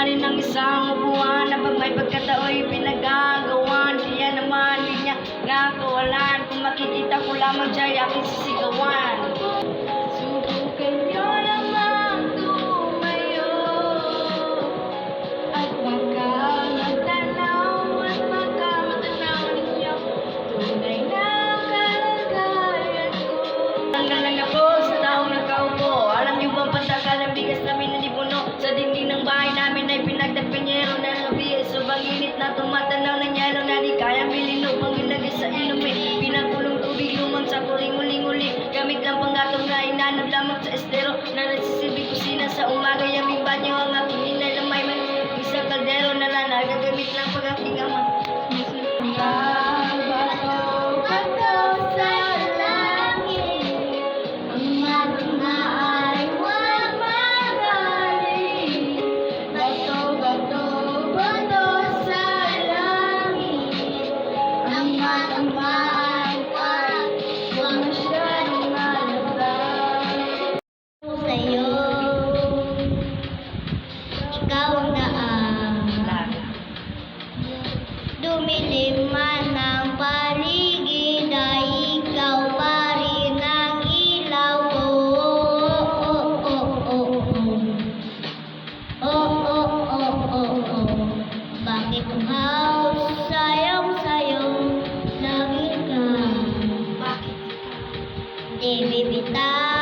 na rin ng isang upuan na pag may pagkatao'y pinagagawan. Kaya naman di niya nakawalan, kung makikita ko lamang siya'y aking sisigawan. Subukan niyo lamang tumayo at magtanaw ninyo tunay na kalagayan ko. Tanggal lang ako sa taong nakaupo. Alam niyo bang pantakal ng bigas namin na nipuno? Sa dingding ng bahay namin ay pinagtagpanyero ng labi. Sobrang init na tumatanaw ng yelo na di kaya bilhin upang ilagay sa inumin. Pinagulong tubig lumang sa kuring-uling-uling. Gamit lang panggatong na inanod lamang sa estero na nagsisilbi kusina sa umaga. Yaming banyo ang aking inay na may isang kaldero na lang nagagamit lang pag aking ama. Bato sa langit, ang magna ay huwag magaling. Bato sa langit, ang magna ay huwag masyadong alabang. Sa'yo, ikaw na ang dumilim man ang paligid, ay ikaw pa rin ang ilaw ko. Bakit uhaw sayang-sayo lagi ka? Bakit di bibitaw?